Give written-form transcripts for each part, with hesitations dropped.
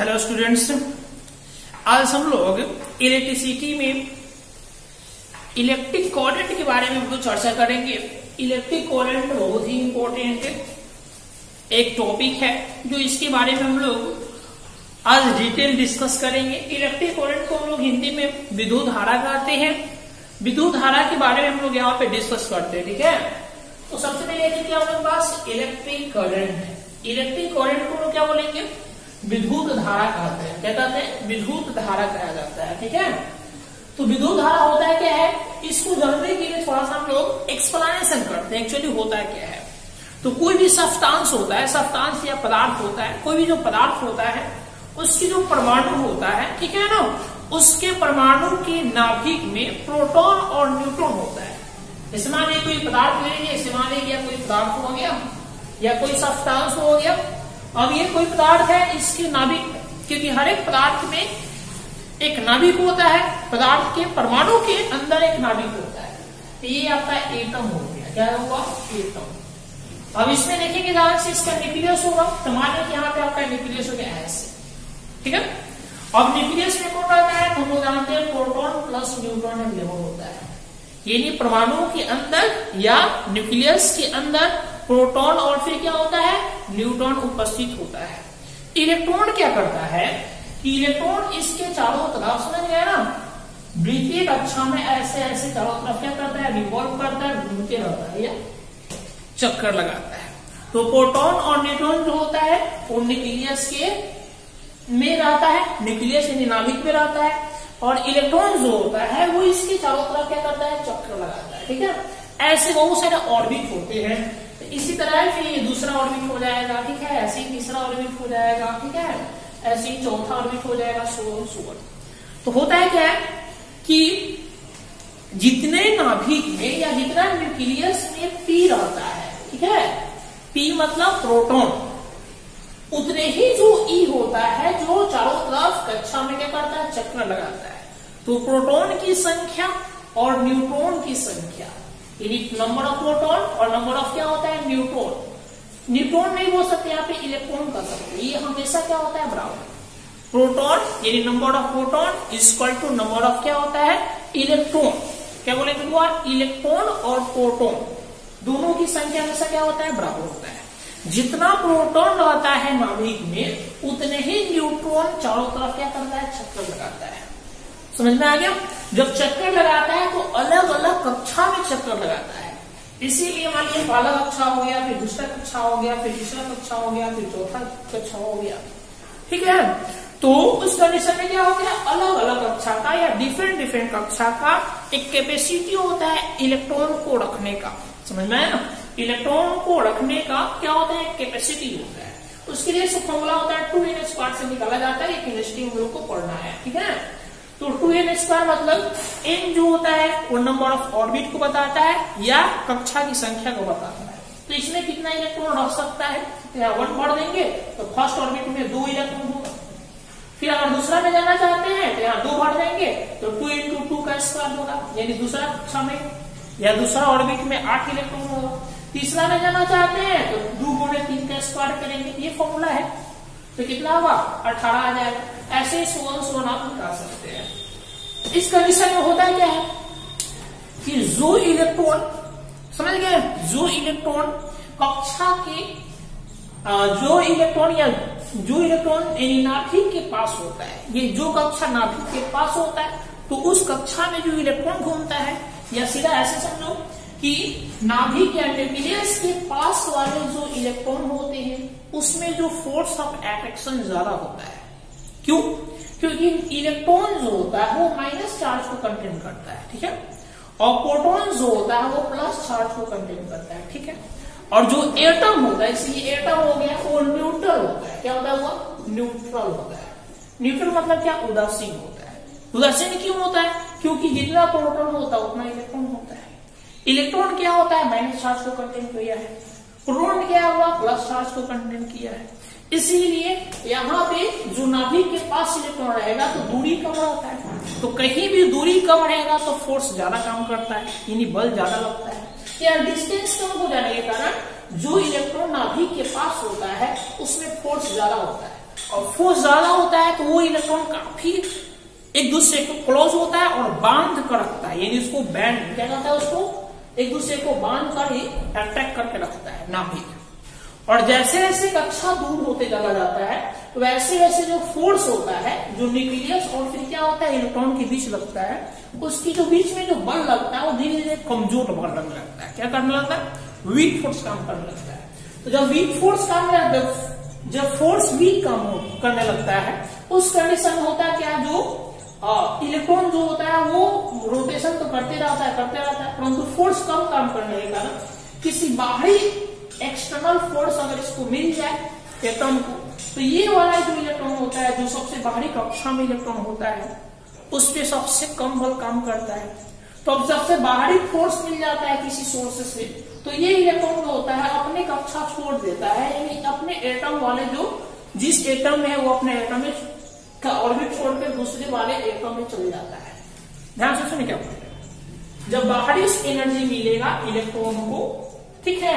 Hello students, आज हम लोग इलेक्ट्रिसिटी में इलेक्ट्रिक करंट के बारे में हम लोग चर्चा करेंगे। इलेक्ट्रिक करंट बहुत ही इंपॉर्टेंट एक टॉपिक है जो इसके बारे में हम लोग आज डिटेल डिस्कस करेंगे। इलेक्ट्रिक करंट को हम लोग हिंदी में विद्युत धारा कहते हैं। विद्युत धारा के बारे में हम लोग यहाँ पे डिस्कस करते हैं, ठीक है। तो सबसे पहले देखिए हमारे पास इलेक्ट्रिक करंट। इलेक्ट्रिक करंट को लोग क्या बोलेंगे? विद्युत धारा कहते हैं। क्या कहते हैं? विद्युत धारा कहा जाता है, ठीक है। तो विद्युत धारा होता है क्या है, इसको जानने के लिए थोड़ा सा हम लोग एक्सप्लेनेशन करते हैं एक्चुअली होता है क्या है। तो कोई भी सब्सटेंस होता है, सब्सटेंस या पदार्थ होता है, कोई भी जो पदार्थ होता है उसकी जो परमाणु होता है, ठीक है ना, उसके परमाणु के नाभिक में प्रोटॉन और न्यूट्रॉन होता है। जैसे मान लीजिए कोई पदार्थ लेंगे, जैसे मान लीजिए कोई पदार्थ हो गया या कोई सब्सटेंस हो गया। अब ये कोई पदार्थ है, इसके नाभिक, क्योंकि हर एक पदार्थ में एक नाभिक होता है, पदार्थ के परमाणु के अंदर एक नाभिक होता है। तो ये आपका एटम हो गया। क्या हुआ? एटम। अब इसमें देखेंगे ध्यान से, इसका न्यूक्लियस होगा। तो मानिए कि यहाँ पे आपका न्यूक्लियस हो गया ऐसे, ठीक है। अब न्यूक्लियस में कौन रहता है? तो हम लोग जानते हैं प्रोटॉन प्लस न्यूट्रॉन अवेलेबल होता है। यानी परमाणु के अंदर या न्यूक्लियस के अंदर प्रोटॉन और फिर क्या होता है? न्यूट्रॉन उपस्थित होता है। इलेक्ट्रॉन क्या करता है कि इलेक्ट्रॉन इसके चारों तरफ, समझ गया ना, वृत्तीय कक्षा में ऐसे ऐसे चारों तरफ क्या करता है? रिवॉल्व करता है, घूमते रहता है या चक्कर लगाता है। तो प्रोटॉन और न्यूट्रॉन जो होता है वो न्यूक्लियस के में रहता है, न्यूक्लियस यानी नाभिक में रहता है, और इलेक्ट्रॉन जो होता है वो इसके चारों तरफ क्या करता है? चक्कर लगाता है, ठीक है। ऐसे बहुत सारे ऑर्बिट होते हैं। तो इसी तरह फिर ये दूसरा ऑर्बिट हो जाएगा, ठीक है। ऐसे ही तीसरा ऑर्बिट हो जाएगा, ठीक है। ऐसे ही चौथा ऑर्बिट हो जाएगा, सो। तो होता है क्या कि जितने नाभिक में या जितना न्यूक्लियस में पी रहता है, ठीक है, पी मतलब प्रोटॉन, उतने ही जो ई होता है जो चारों तरफ कक्षा में क्या करता है? चक्कर लगाता है। तो प्रोटॉन की संख्या और न्यूट्रॉन की संख्या, यानी नंबर ऑफ प्रोटॉन और नंबर ऑफ क्या होता है? न्यूट्रॉन। न्यूट्रॉन नहीं बोल सकते यहाँ पे, इलेक्ट्रॉन कर सकते। ये हमेशा क्या होता है? बराबर। प्रोटॉन यानी number of proton equal to number of क्या होता है? इलेक्ट्रॉन। क्या बोलेंगे? इलेक्ट्रॉन और प्रोटॉन दोनों की संख्या हमेशा क्या होता है? बराबर होता है। जितना प्रोटॉन रहता है नाभिक में उतने ही न्यूट्रॉन चारों तरफ क्या करता है? चक्कर लगाता है। समझ में आ गया? जब चक्कर लगाता है तो अलग अलग कक्षा में चक्कर लगाता है। इसीलिए मान लीजिए पहला कक्षा हो गया, फिर दूसरा कक्षा हो गया, फिर तीसरा कक्षा हो गया, फिर चौथा कक्षा हो गया, ठीक है। तो उस कंडीशन में क्या हो गया? अलग अलग कक्षा का या डिफरेंट कक्षा का एक कैपेसिटी होता है इलेक्ट्रॉन को रखने का। समझ में आया ना? इलेक्ट्रॉन को रखने का क्या होता है? कैपेसिटी होता है। उसके लिए फॉर्मूला होता है 2n² से निकाला जाता है। केमिस्ट्री हम लोग को पढ़ना है, ठीक है। तो 2n² मतलब n जो होता है वो नंबर ऑफ ऑर्बिट को बताता है या कक्षा की संख्या को बताता है। तो इसमें कितना इलेक्ट्रॉन रख सकता है? यहाँ 1 भर देंगे तो फर्स्ट ऑर्बिट में 2 इलेक्ट्रॉन होगा। फिर अगर दूसरा में जाना चाहते हैं तो यहाँ 2 भर देंगे तो 2 × 2 का स्क्वायर होगा, यानी दूसरा कक्षा में या दूसरा ऑर्बिट में 8 इलेक्ट्रॉन होगा। तीसरा में जाना चाहते हैं तो 2 × 3 का स्क्वायर करेंगे। ये फॉर्मूला है। तो कितना होगा? 18 आ जाएगा। ऐसे ही सोन आप निकाल सकते हैं। इस कंडीशन में होता है क्या है कि जो इलेक्ट्रॉन, समझ गए, जो इलेक्ट्रॉन कक्षा के जो इलेक्ट्रॉन यानी नाभिक के पास होता है, ये जो कक्षा नाभिक के पास होता है, तो उस कक्षा में जो इलेक्ट्रॉन घूमता है, या सीधा ऐसे समझो कि नाभिक या न्यूक्लियस के पास वाले जो इलेक्ट्रॉन होते हैं उसमें जो फोर्स ऑफ अट्रैक्शन ज्यादा होता है। क्यों? क्योंकि इलेक्ट्रॉन जो होता है वो माइनस चार्ज को कंटेन करता है, ठीक है, और प्रोटॉन जो होता है वो प्लस चार्ज को कंटेन करता है, ठीक है। और जो एटम होता है, इसलिए एटम हो गया वो न्यूट्रल होता है। क्या होता है? वो न्यूट्रल होता है। न्यूट्रल मतलब क्या? उदासीन होता है। उदासीन क्यों होता है? क्योंकि जितना प्रोटॉन होता है उतना इलेक्ट्रॉन होता है। इलेक्ट्रॉन क्या होता है? माइनस चार्ज को कंटेन किया है। प्रोटॉन क्या हुआ? प्लस चार्ज को कंटेन किया है। इसीलिए यहाँ पे जो नाभिक के पास इलेक्ट्रॉन रहेगा तो दूरी कम रहता है। तो कहीं भी दूरी कम रहेगा तो फोर्स ज्यादा काम करता है, यानी बल ज्यादा लगता है। या डिस्टेंस कम हो जाने के कारण जो इलेक्ट्रॉन नाभिक के पास होता है उसमें फोर्स ज्यादा होता है। और फोर्स ज्यादा होता है तो वो इलेक्ट्रॉन काफी एक दूसरे को क्लोज होता है और बांध कर रखता है, यानी उसको बैंड क्या कहता है, उसको एक दूसरे को बांध कर ही अट्रैक्ट करके रखता है नाभिक। और जैसे जैसे कक्षा दूर होते चला जाता है तो वैसे वैसे जो फोर्स होता है जो न्यूक्लियस और फिर क्या होता है इलेक्ट्रॉन के बीच लगता है, उसकी जो बीच में जो बल लगता है वो धीरे धीरे कमजोर बल लगने लगता है। क्या करने लगता है, वीक फोर्स काम करने लगता है। तो जब वीक फोर्स काम जब फोर्स वीक काम करने लगता है उस कंडीशन में होता है क्या, जो इलेक्ट्रॉन जो होता है वो रोटेशन तो करते रहता है परंतु फोर्स कम काम करने के कारण किसी बाहरी एक्सटर्नल फोर्स अगर इसको मिल जाए एटम को, तो ये वाला जो इलेक्ट्रॉन होता है जो सबसे बाहरी कक्षा में इलेक्ट्रॉन होता है उस पे सबसे कम बल काम करता है। तो अब सबसे बाहरी फोर्स मिल जाता है किसी सोर्स से, तो ये इलेक्ट्रॉन जो होता है अपने कक्षा छोड़ देता है, यानी अपने एटम वाले जो जिस एटम में है वो अपने एटम में का ऑर्बिट छोड़कर दूसरे वाले एटम में चले जाता है। ध्यान से सुनिए क्या बोलते हैं, जब बाहरी एनर्जी मिलेगा इलेक्ट्रॉन को, ठीक है,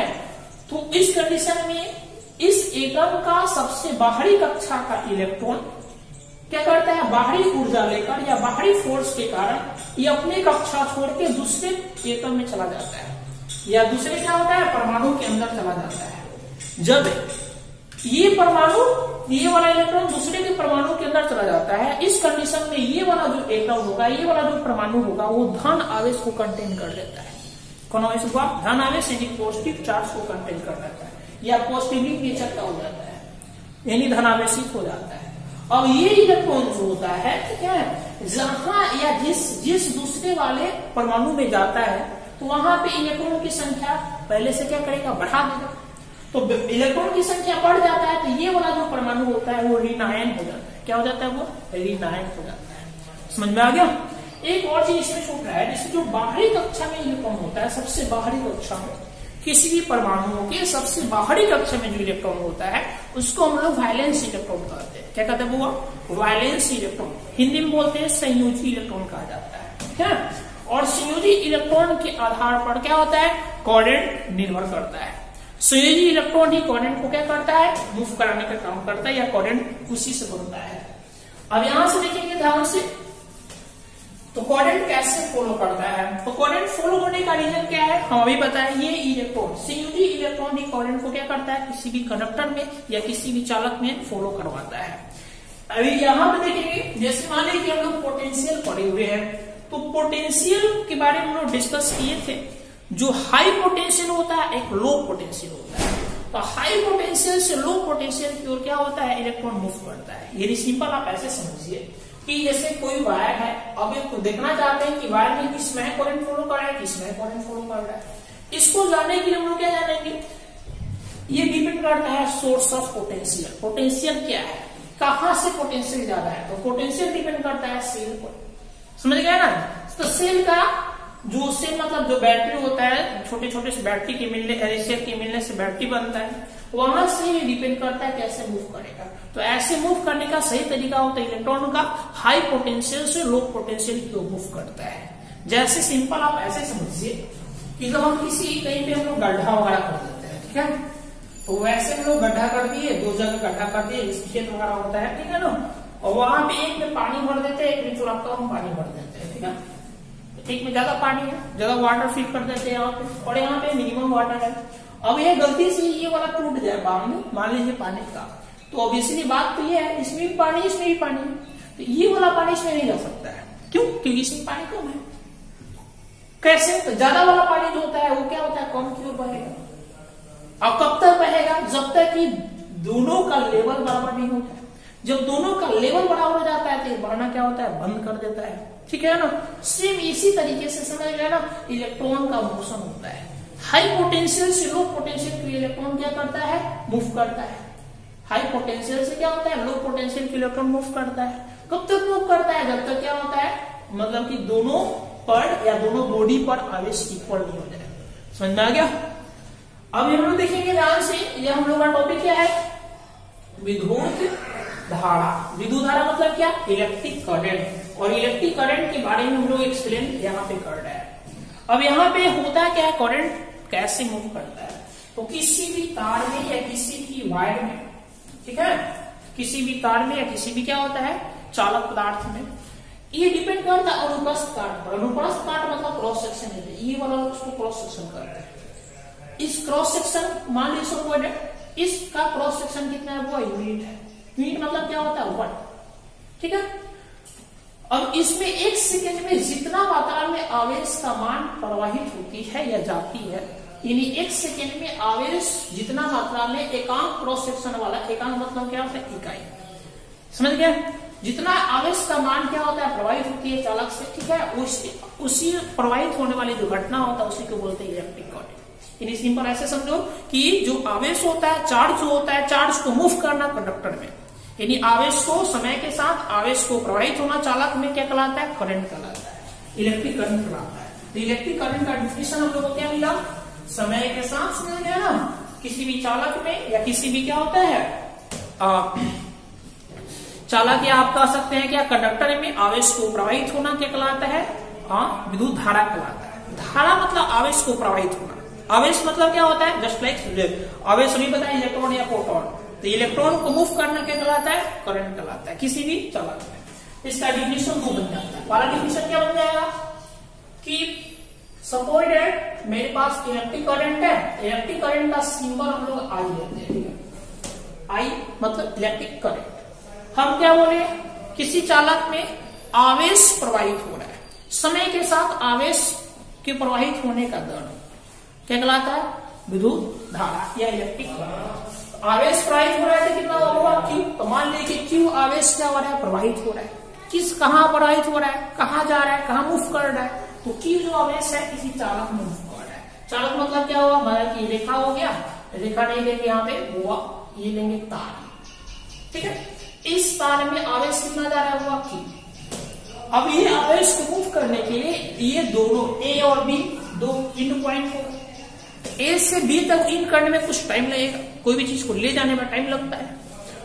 तो इस कंडीशन में इस एटम का सबसे बाहरी कक्षा का इलेक्ट्रॉन क्या करता है, बाहरी ऊर्जा लेकर या बाहरी फोर्स के कारण ये अपनी कक्षा छोड़ के दूसरे एटम में चला जाता है या दूसरे क्या होता है परमाणु के अंदर चला जाता है। जब ये परमाणु ये वाला इलेक्ट्रॉन दूसरे के परमाणु के अंदर चला जाता है, इस कंडीशन में ये वाला जो एटम होगा, ये वाला जो परमाणु होगा वो धन आवेश को कंटेन कर लेता है। कौन आवेश होगा, धन आवेश यानी पॉजिटिव चार्ज को कंटेन कर लेता है या पॉजिटिवली नेचर का हो जाता है, यानी धनावेशित हो जाता है। अब ये इलेक्ट्रॉन जो होता है, ठीक है, जहां या जिस दूसरे वाले परमाणु में जाता है तो वहां पे इलेक्ट्रॉन की संख्या पहले से क्या करेगा, बढ़ा देगा। तो इलेक्ट्रॉन की संख्या बढ़ जाता है तो ये वाला जो परमाणु होता है वो ऋणायन हो जाता है। क्या हो जाता है, वो ऋणायन हो जाता है। समझ में आ गया। एक और चीज इसमें छूट रहा है, जैसे जो बाहरी कक्षा में इलेक्ट्रॉन होता है, सबसे बाहरी कक्षा में किसी भी परमाणुओं के सबसे बाहरी कक्षा में जो इलेक्ट्रॉन होता है उसको हम लोग वैलेंस इलेक्ट्रॉन कहते हैं। क्या कहते हैं वो, वैलेंस इलेक्ट्रॉन, हिंदी में बोलते हैं संयोजी इलेक्ट्रॉन कहा जाता है, ठीक है। और संयोजी इलेक्ट्रॉन के आधार पर क्या होता है, कोवेलेंट निर्भर करता है। संयोजी इलेक्ट्रॉन ही कोवेलेंट को क्या करता है, मूव कराने का काम करता है या कोवेलेंट उसी से बनता है। अब यहां से देखेंगे ध्यान से, तो कोवेलेंट कैसे फॉलो करता है, तो कोवेलेंट फॉलो होने का रीजन क्या है, हम अभी बताएं। ये इलेक्ट्रॉन संयोजी इलेक्ट्रॉन ही कोवेलेंट को क्या करता है, किसी भी कंडक्टर में या किसी भी चालक में फॉलो करवाता है। अभी यहां पे देखेंगे, जैसे मान लीजिए हम लोग पोटेंशियल पढ़े हुए हैं, तो पोटेंशियल के बारे में हम लोग डिस्कस किए थे। जो हाई पोटेंशियल होता है, एक लो पोटेंशियल होता है। तो हाई पोटेंशियल से लो पोटेंशियल की ओर क्या होता है, इलेक्ट्रॉन मूव करता है। ये सिंपल आप ऐसे समझिए कि जैसे कोई वायर है, अब एक देखना चाहते हैं कि वायर में किसमें करंट फ्लो कर रहा है, किसमें करंट फ्लो कर रहा है। इसको जानने के लिए हम लोग क्या जानेंगे, ये डिपेंड करता है सोर्स ऑफ पोटेंशियल। पोटेंशियल क्या है, कहां से पोटेंशियल ज्यादा है, तो पोटेंशियल डिपेंड करता है सेल पर। समझ गया ना। तो सेल का जो सेल मतलब जो बैटरी होता है, छोटे छोटे से बैटरी के मिलने सेल के मिलने से बैटरी बनता है, वहां से डिपेंड करता है कैसे मूव करेगा। तो ऐसे मूव करने का सही तरीका होता है इलेक्ट्रॉन का हाई पोटेंशियल से लो पोटेंशियल की ओर मूव करता है। जैसे सिंपल आप ऐसे समझिए कि जब हम किसी कहीं पे हम लोग गड्ढा वगैरह कर देते हैं, ठीक है, तो वैसे हम लोग गड्ढा कर दिए, दो जगह गड्ढा कर दिए, खेत वगैरह होता है, ठीक है ना, और वहां पे एक में पानी भर देते हैं, एक में थोड़ा कम पानी भर देते हैं, ठीक है। एक में ज्यादा पानी है, ज्यादा वाटर फिल कर देते हैं यहाँ पे, और यहाँ पे मिनिमम वाटर है। अब ये गलती से ये वाला टूट जाए पानी, मान लीजिए पानी का, तो ऑब्वियसली बात तो ये है, इसमें भी पानी इसमें भी पानी, तो ये वाला पानी इसमें नहीं जा सकता है। क्यों, क्योंकि इसमें पानी कम है। कैसे, तो ज्यादा वाला पानी जो होता है वो क्या होता है, कम की ओर बहेगा। अब कब तक बहेगा, जब तक कि दोनों का लेवल बराबर नहीं होता है। जब दोनों का लेवल बराबर हो जाता है तो बढ़ना क्या होता है, बंद कर देता है, ठीक है ना। सेम इसी तरीके से समझ गया ना, इलेक्ट्रॉन का मोशन होता है। हाई पोटेंशियल से लो पोटेंशियल के इलेक्ट्रॉन क्या करता है, मूव करता है। हाई पोटेंशियल से क्या होता है, लो पोटेंशियल के इलेक्ट्रॉन मूव करता है। कब तक मूव करता है, जब तक क्या होता है, मतलब कि दोनों पर या दोनों बॉडी पर आवेश इक्वल नहीं हो जाए। समझ में आ गया। अब हम लोग देखेंगे ध्यान से, ये हम लोग का टॉपिक क्या है, विद्युत धारा। विद्युत धारा मतलब क्या, इलेक्ट्रिक करंट। और इलेक्ट्रिक करंट के बारे में हम लोग एक्सप्लेन यहाँ पे कर रहे हैं। अब यहाँ पे होता क्या है, करंट कैसे मूव करता है, तो किसी भी तार में या किसी भी वायर में, ठीक है, किसी भी तार में या किसी भी क्या होता है चालक पदार्थ में। ये डिपेंड करता है अनुप्रस्थ काट पर। अनुप्रस्थ काट मतलब क्रॉस सेक्शन है, ये वाला उसको क्रॉस सेक्शन करते हैं। इस क्रॉस सेक्शन मान लीजिए इसका क्रॉस सेक्शन कितना है वो यूनिट है। यूनिट मतलब क्या होता है 1, ठीक है। अब इसमें 1 सेकेंड में जितना मात्रा में आवेश का मान प्रवाहित होती है या जाती है, यानी 1 सेकेंड में आवेश जितना मात्रा में एकांक क्रॉस सेक्शन वाला, एकांक मतलब क्या होता है इकाई, समझ गए। जितना आवेश का मान क्या होता है प्रवाहित होती है चालक से, ठीक है, उसी प्रवाहित होने वाली जो घटना होता है उसी को बोलते हैं इलेक्ट्रिक करंट। यानी सिंपल ऐसे समझो कि जो आवेश होता है, चार्ज जो होता है, चार्ज को मूव करना कंडक्टर में, यानी आवेश को समय के साथ आवेश को प्रवाहित होना चालक में क्या कहलाता है, करंट कहलाता है, इलेक्ट्रिक करंट कहलाता है। तो इलेक्ट्रिक करंट का डिफिनेशन हम लोग को क्या मिला, समय के साथ समझ गया ना, किसी भी चालक में या किसी भी क्या होता है चालक या आप कह सकते हैं क्या कंडक्टर में आवेश को प्रवाहित होना क्या कहलाता है, विद्युत धारा कहलाता है। धारा मतलब आवेश को प्रवाहित होना। आवेश मतलब क्या होता है, जस्ट लाइक आवेश नहीं पता इलेक्ट्रॉन या प्रोटॉन, तो इलेक्ट्रॉन को मूव करना क्या कहलाता है, करंट कहलाता है किसी भी चालक में। इसका डिफिनेशन वो बन जाता है। पहला डिफिनेशन क्या बन जाएगा कि सपोज दैट मेरे पास इलेक्ट्रिक करंट है, इलेक्ट्रिक करंट का सिंबल हम लोग आई लेते हैं, आई मतलब इलेक्ट्रिक करंट। हम क्या बोले, किसी चालक में आवेश प्रवाहित हो रहा है, समय के साथ आवेश के प्रवाहित होने का दर क्या कहलाता है, विद्युत धारा या इलेक्ट्रिक करंट। आवेश प्रवाहित हो रहा है तो कितना होगा क्यू। तो मान लीजिए कि क्यू आवेश क्या हो रहा है, प्रवाहित हो रहा है। किस कहाँ प्रवाहित हो रहा है, कहाँ जा रहा है, कहाँ मूव कर रहा है, तो क्यू जो आवेश है किसी चालक में मूव कर रहा है। चालक मतलब क्या हुआ, मतलब कि रेखा हो गया, रेखा नहीं लेंगे यहाँ पे हुआ, ये लेंगे तार, ठीक है। इस तार में आवेश कितना जा रहा है, हुआ क्यू। अब ये आवेश को मूव करने के लिए ये दोनों ए और बी दो इंड पॉइंट होगा। ए से बी तक इन करने में कुछ टाइम लगेगा, कोई भी चीज को ले जाने में टाइम लगता है।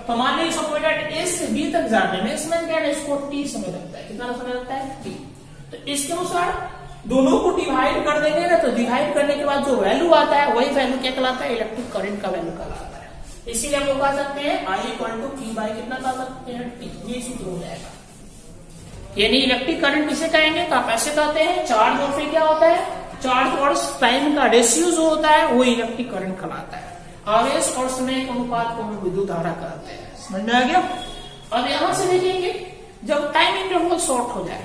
तो मान लीजिए सपोज दैट ए से बी तक जाने में इसमें क्या है, इसको टी समय लगता है। कितना समय लगता है, टी। तो इसके अनुसार दोनों को डिवाइड कर देंगे ना, तो डिवाइड करने के बाद जो वैल्यू आता है वही वैल्यू क्या कहलाता है, इलेक्ट्रिक करंट का वैल्यू कहलाता है। इसीलिए हम लोग कह सकते हैं I = Q बाई कितना कह सकते हैं, T। ये सूत्र हो जाएगा। यानी इलेक्ट्रिक करंट किसे कहेंगे, तो आप ऐसे कहते हैं चार्ज और फिर क्या होता है, चार्ज और टाइम का रेशियो जो होता है वो इलेक्ट्रिक करंट कहलाता है। आवेश और समय के अनुपात को हम विद्युत धारा कहते हैं। समझ में आ गया। अब यहां से देखेंगे जब टाइम इंटरवल शॉर्ट हो जाए,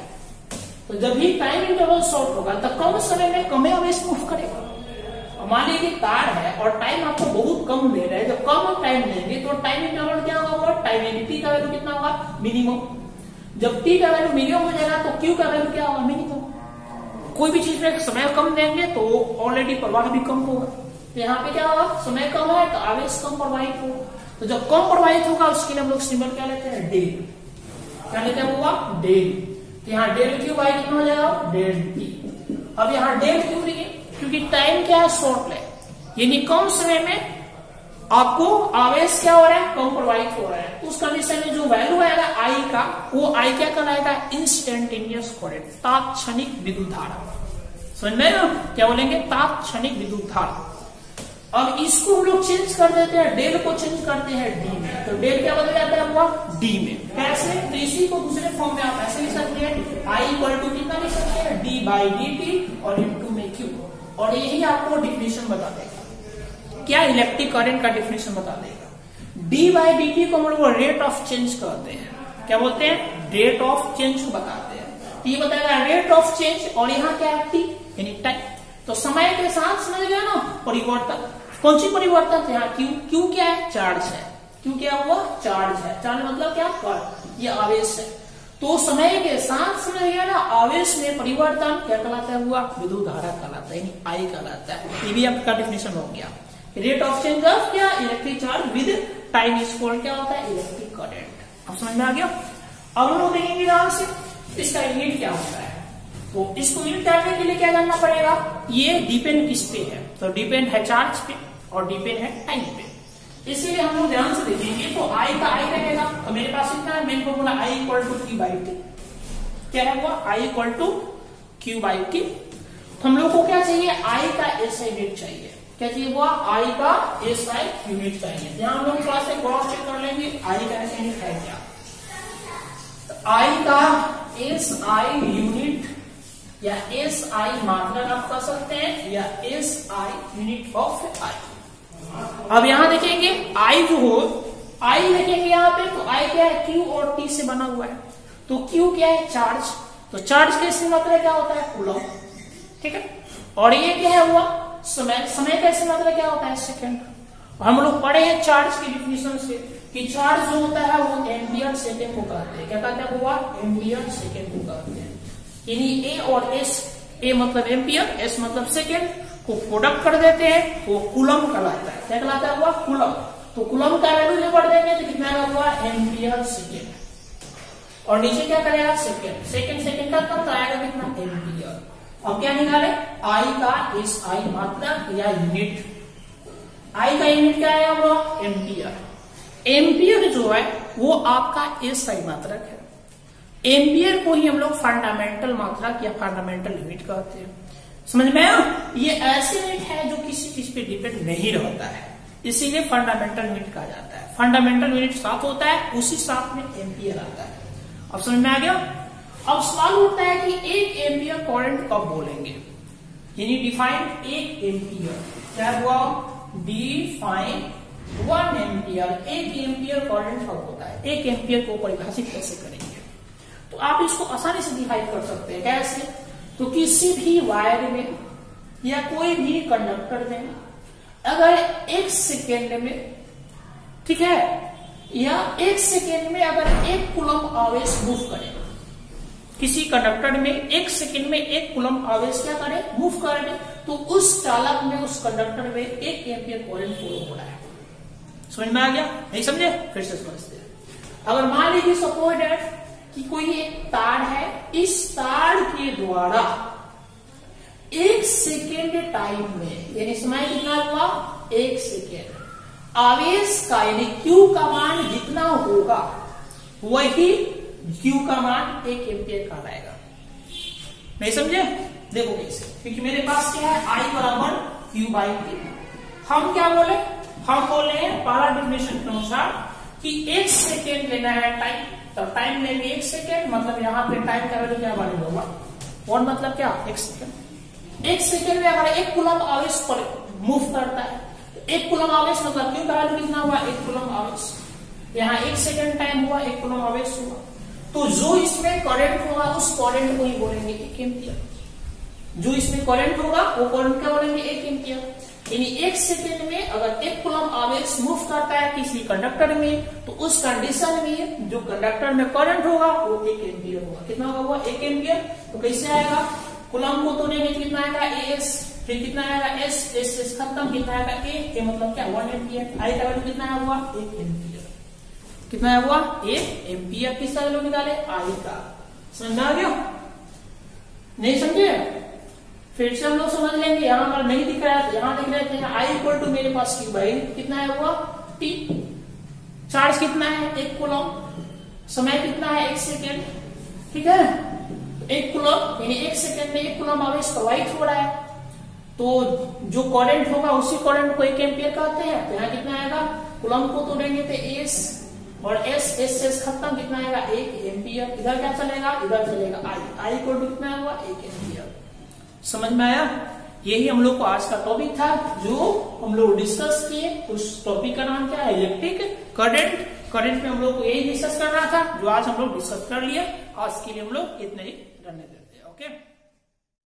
तो जब भी टाइम इंटरवल शॉर्ट होगा तब कम समय में कम आवेश मूव करेगा। मान लीजिए तार है और टाइम आपको बहुत कम दे रहा है, जब कम टाइम देंगे तो टाइम इंटरवल क्या होगा, टाइम टी का वैल्यू कितना होगा, मिनिमम। जब टी का वैल्यू मिनिमम हो जाएगा तो क्यू का वैल्यू क्या होगा, मिनिमम। कोई भी चीज में समय कम देंगे तो ऑलरेडी प्रवाह भी कम होगा। तो यहाँ पे क्या होगा, समय कम है तो आवेश कम प्रवाहित होगा। तो जब कम प्रवाहित होगा उसके लिए हम लोग सिंबल क्या लेते हैं, डेल। क्या लेते हैं, हुआ डेल। तो यहाँ डेल क्यू बाई कितना हो जाएगा, डेल टी। अब यहाँ डेल क्यों लिए, क्योंकि टाइम क्या है, शॉर्ट है, यानी कम समय में आपको आवेश क्या हो रहा है, कम प्रवाहित हो रहा है। उस कंडीशन में जो वैल्यू आएगा आई का, वो आई क्या कहलाएगा, इंस्टेंटेनियस करंट, तात्क्षणिक विद्युत धारा। समझ में ना, क्या बोलेंगे, तात्क्षणिक विद्युत धारा। अब इसको हम लोग चेंज कर देते हैं, डेल को चेंज करते हैं डी में। तो डेल क्या बदल जाता है, हुआ डी में। कैसे, तो इसी को दूसरे फॉर्म में आप ऐसे लिख सकते हैं, आई इक्वल टू कितना लिख सकते हैं, डी बाई डी टी और इंटू में क्यू। और यही आपको डिफिनेशन बता देगा, क्या इलेक्ट्रिक करंट का डिफिनेशन बता देगा। डी बाई डी टी को हम लोग रेट ऑफ चेंज कहते हैं। क्या बोलते हैं, रेट ऑफ चेंज को बताते हैं। ये बताएगा रेट ऑफ चेंज, और यहाँ क्या है, टी यानी टाइम। तो समय के साथ समझ गया ना, परिवर्तन। कौन सी परिवर्तन है, क्यू। क्यू क्या है, चार्ज है। क्यू क्या हुआ, चार्ज है। चार्ज मतलब क्या, कर, ये आवेश है। तो समय के साथ समझ गया ना, आवेश में परिवर्तन क्या कहलाता है, हुआ विद्युत धारा कहलाता है, यानी आई कहलाता है। ये भी आपका डिफिनेशन हो गया। रेट ऑफ चेंज ऑफ क्या, electric charge with time is called क्या होता है, इलेक्ट्रिक करंट। अब समझ में आ गया। अब हम लोग देखेंगे ध्यान से इसका यूनिट क्या होता है। तो इसको यूनिट करने के लिए क्या जानना पड़ेगा, ये डिपेंड किस पे है, तो डिपेंड है चार्ज पे और डिपेंड है टाइम पे। इसीलिए हम लोग ध्यान से देखेंगे तो आई का आई रहेगा। तो मेरे पास इतना है, main formula I equal to Q by T. क्या है, हुआ I equal to Q by T. तो हम लोग को क्या चाहिए, आई का एसआई रेट चाहिए। क्या चाहिए हुआ, आई का एसआई यूनिट चाहिए। ध्यान हम लोग क्लास से क्रॉस चेक कर लेंगे आई का एसआई यूनिट है क्या। आई का एसआई यूनिट या एसआई मात्रक आप कर सकते हैं या एसआई यूनिट ऑफ आई। अब यहां देखेंगे आई जो हो, आई देखेंगे यहाँ पे तो आई क्या है, क्यू और टी से बना हुआ है। तो क्यू क्या है, चार्ज। तो चार्ज का इससे मतलब क्या होता है, कूलम। ठीक है, और ये क्या है हुआ, समय। समय का इससे मतलब क्या होता है, सेकंड। हम लोग पढ़े हैं चार्ज की डिफिनेशन से कि चार्ज जो होता है वो एम्पियर सेकेंड को कहते हैं। क्या कहते हैं हुआ, एम्पियर सेकेंड को कहते हैं। यानी ए और एस, ए मतलब एम्पियर, एस मतलब सेकेंड को प्रोडक्ट कर देते हैं, वो कूलम कहलाता है। क्या कहलाता है हुआ, कूलम। तो कूलम का वैल्यू जो बढ़ देंगे तो कितना हुआ, एम्पियर सेकेंड। और नीचे क्या करेगा, सेकेंड। सेकेंड का कब आएगा, कितना, एम्पियर। अब क्या निकाले, आई का एस आई मात्रक या यूनिट। आई का यूनिट क्या है, वो एम्पियर। एम्पियर जो है वो आपका एस आई मात्रक है। एम्पियर को ही हम लोग फंडामेंटल मात्रक या फंडामेंटल यूनिट कहते हैं। समझ में आया, ये ऐसे यूनिट है जो किसी चीज पे डिपेंड नहीं रहता है, इसीलिए फंडामेंटल यूनिट कहा जाता है। फंडामेंटल यूनिट साथ होता है, उसी साथ में एम्पियर आता है। अब समझ में आ गया। अब सवाल उठता है कि एक एम्पियर करंट कब बोलेंगे, यानी डिफाइन एक एम्पियर। क्या हुआ, डिफाइन 1 एम्पियर। एक एम्पियर करंट कब होता है, एक एम्पियर को परिभाषित कैसे करेंगे। तो आप इसको आसानी से डिफाइन कर सकते हैं। कैसे, तो किसी भी वायर में या कोई भी कंडक्टर में अगर 1 सेकेंड में, ठीक है, या 1 सेकेंड में अगर 1 कूलम आवेश मूव करे, किसी कंडक्टर में 1 सेकेंड में 1 कूलम आवेश क्या करे, मूव करे, तो उस चालक में, उस कंडक्टर में 1 एम्पियर करंट फ्लो हो रहा है। समझ में आ गया, नहीं समझे, फिर से समझते हैं। अगर मान लीजिए सपोज दैट कि कोई एक तार है, इस तार के द्वारा 1 सेकेंड टाइम में, यानी समय कितना हुआ, 1 सेकेंड, आवेश का यानी Q का मान जितना होगा वही Q का मान 1 एम्पियर का आएगा। नहीं समझे, देखो कैसे, क्योंकि मेरे पास क्या है, I बराबर Q/T। हम क्या बोले, हम बोले पहला डिफिनेशन के अनुसार कि 1 सेकेंड लेना है टाइम, तो टाइम लेंगे 1 सेकेंड, मतलब यहाँ पे टाइम का वैल्यू क्या बनेगा होगा, और मतलब क्या, 1 सेकेंड। 1 सेकेंड में अगर 1 कूलम आवेश पर मूव करता है, 1 कूलम आवेश मतलब क्यों का वैल्यू कितना हुआ, 1 कूलम आवेश। यहाँ 1 सेकेंड टाइम हुआ, 1 कूलम आवेश हुआ, तो जो इसमें करंट होगा उस करंट को ही बोलेंगे 1 एम्पियर। जो इसमें करंट होगा वो करंट क्या बोलेंगे, 1 एम्पियर। यानी 1 सेकेंड में अगर 1 कूलम आवेश मूव करता है किसी कंडक्टर में, तो उस कंडीशन में जो कंडक्टर में करंट होगा वो 1 एम्पियर होगा। कितना होगा, 1 एम्पियर। तो कैसे आएगा, कूलम को तोड़ेंगे कितना आएगा, एस, फिर कितना आएगा, एस खत्म, कितना आएगा, ए मतलब क्या, 1 एम्पियर। आई का वैल्यू कितना हुआ, 1 एम्पियर। कितना हुआ, 1 एम्पियर। किसका वैल्यू निकाले, आई का। समझ आ गया, नहीं समझे, फिर से हम लोग समझ लेंगे। यहाँ पर नहीं दिख रहा है तो यहाँ दिख रहा है, आई इक्वल टू मेरे पास Q/, कितना है हुआ, T। चार्ज कितना है, 1 कूलम। समय कितना है, 1 सेकेंड। ठीक है, 1 कूलम यानी 1 सेकेंड में 1 कूलम आवेश प्रवाहित हो रहा है, तो जो करंट होगा उसी करंट को 1 एम्पियर कहते हैं। तो यहाँ कितना आएगा, कूलम को तोड़ेंगे तो एस, और एस खत्म, कितना आएगा, 1 एम्पियर। इधर क्या चलेगा, इधर चलेगा आई इक्वल टू कितना हुआ, 1 एम्पियर। समझ में आया, यही हम लोग को आज का टॉपिक था जो हम लोग डिस्कस किए। उस टॉपिक का नाम क्या है, इलेक्ट्रिक करंट। करंट में हम लोग को यही डिस्कस करना था जो आज हम लोग डिस्कस कर लिए। आज के लिए हम लोग इतने ही रहने देते हैं। ओके।